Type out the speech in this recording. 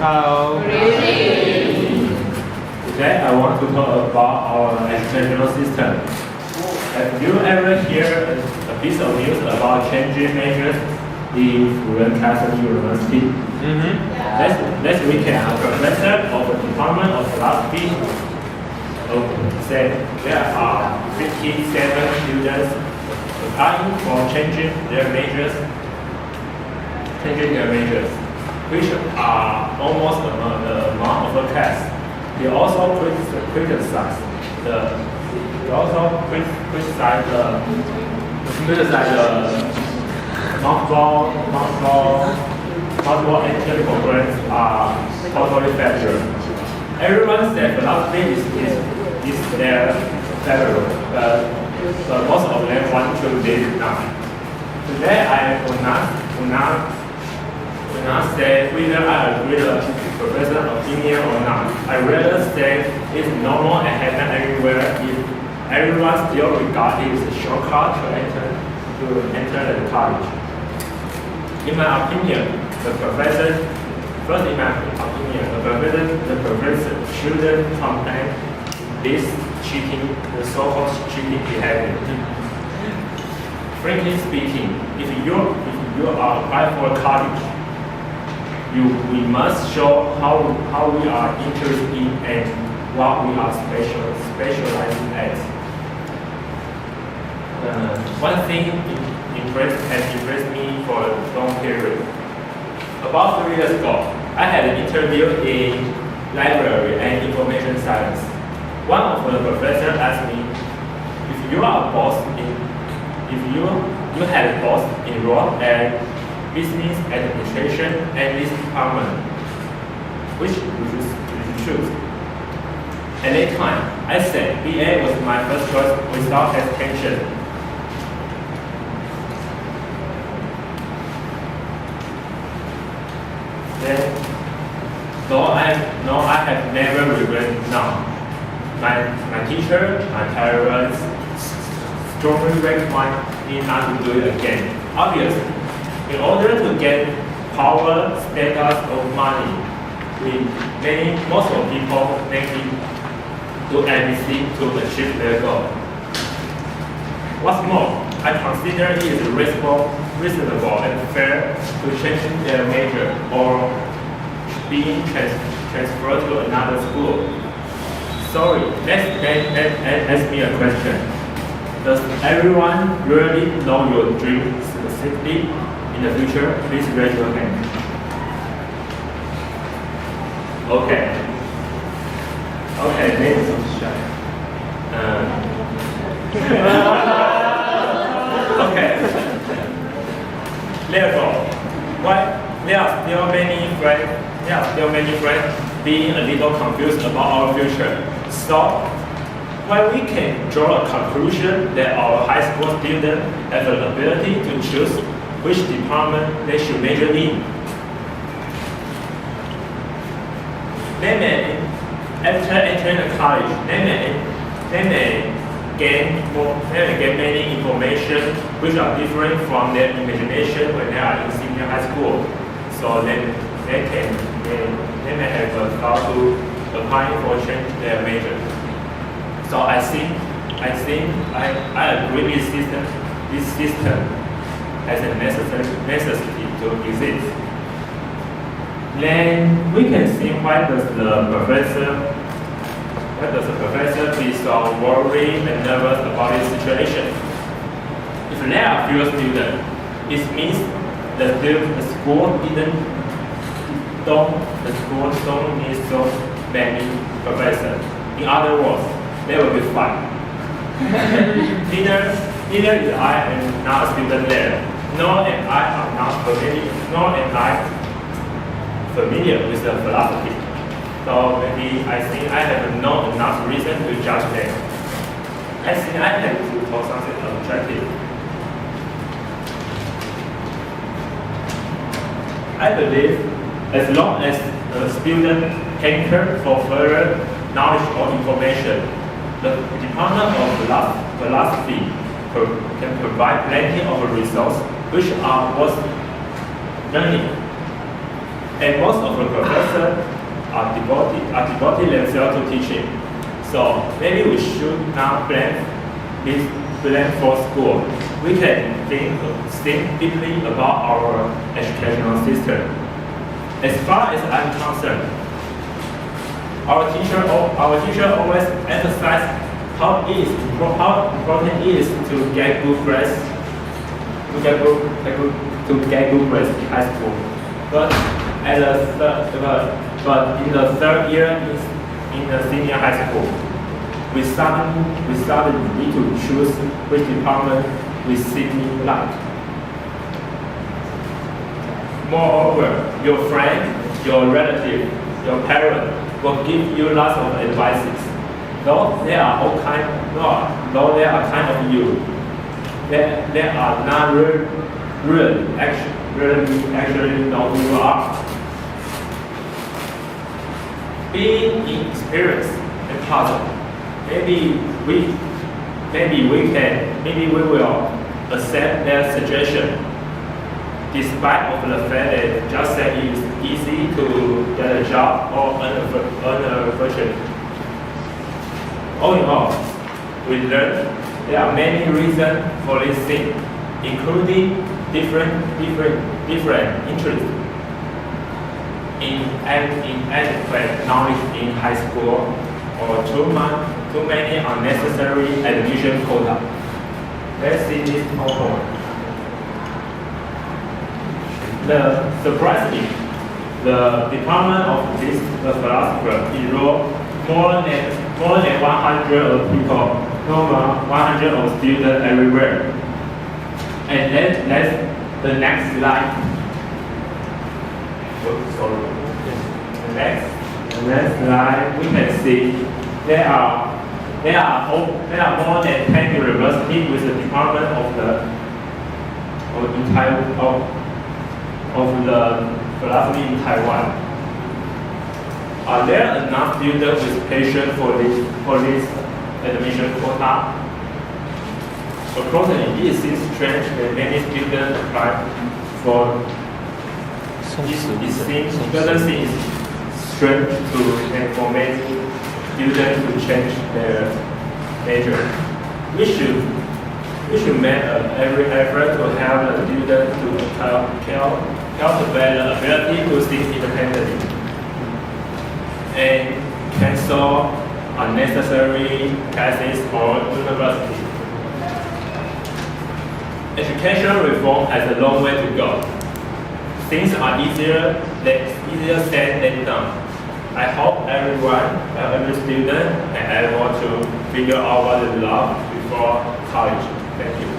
Hello. Today I want to talk about our educational system. Have you ever heard a piece of news about changing measures in Furen Catholic University? Last weekend, a professor of the Department of Philosophy said there are 57 students applying for changing their majors, which are almost the amount of a class. He also criticized the multiple entry programs are totally failure. Everyone said philosophy is their favorite, but most of them want to live now. Today I will not say whether I agree with the professor's opinion or not. I rather say it's normal and happen everywhere if everyone still regards it as a shortcut to enter the college. In my opinion, the professor shouldn't condemn this cheating, the so-called cheating behavior. Frankly speaking, if you are applying for a college, we must show how we are interested in and what we are specializing at. One thing has impressed me for a long period. About 3 years ago, I had an interview in library and information science. One of the professors asked me, if you had a boss enrolled at business administration and this department, which would you choose? At that time, I said BA was my first choice without hesitation. Then, though I have never regretted now. My teacher, my parents strongly recommend me not to do it again. Obviously, in order to get power, status, or money, most of people maybe do anything to achieve their goal. What's more, I consider it is reasonable and fair to change their major or being transferred to another school. Sorry, let's ask me a question. Does everyone really know your dream specifically? In the future, please raise your hand. Okay, maybe some shy. Okay. Therefore, why there are still many friends being a little confused about our future. So, while we can draw a conclusion that our high school students have the ability to choose which department they should major in. After entering the college, they may gain many information which are different from their imagination when they are in senior high school. So they may have a thought to apply for change their major. So I agree with this system as a necessity to exist. Then we can see why does the professor be so worried and nervous about this situation. If there are fewer students, it means the school don't need so many professors. In other words, they will be fine. Neither I am not a student there, nor am I familiar with the philosophy. So maybe I think I have not enough reason to judge them. I think I have to talk something objective. I believe as long as the student hanker for further knowledge or information, the Department of Philosophy can provide plenty of resources which are worth learning. And most of the professors are devoted themselves to teaching. So maybe we should not plan for school. We can think deeply about our educational system. As far as I'm concerned, our teacher always emphasizes how important it is to get good grades, to get good grades in high school. But in the third year in the senior high school, we suddenly need to choose which department we simply like. Moreover, your friend, your relative, your parent will give you lots of advices. Though they are kind of you, they are not really actually know who you are. Being inexperienced and puzzled, maybe we will accept their suggestion, despite of the fact that just say it is easy to get a job or earn a fortune. All in all, we learned there are many reasons for this thing, including different interests in inadequate knowledge in high school, or too many unnecessary admission quota. Let's see this point. Surprisingly, the department of this philosopher enrolled more than 100 of people, over 100 of students everywhere. And that's the next slide. The next slide, we can see there are more than 10 universities with the department of the philosophy in Taiwan. Are there enough students with patience for this admission quota? Accordingly, it seems strange that many students apply for it doesn't seem strange for many students to change their major. We should make every effort to help the students to cultivate the ability to think independently and cancel unnecessary classes or university. Education reform has a long way to go. Things are easier said than done. I hope every student can able to figure out what they love before college. Thank you.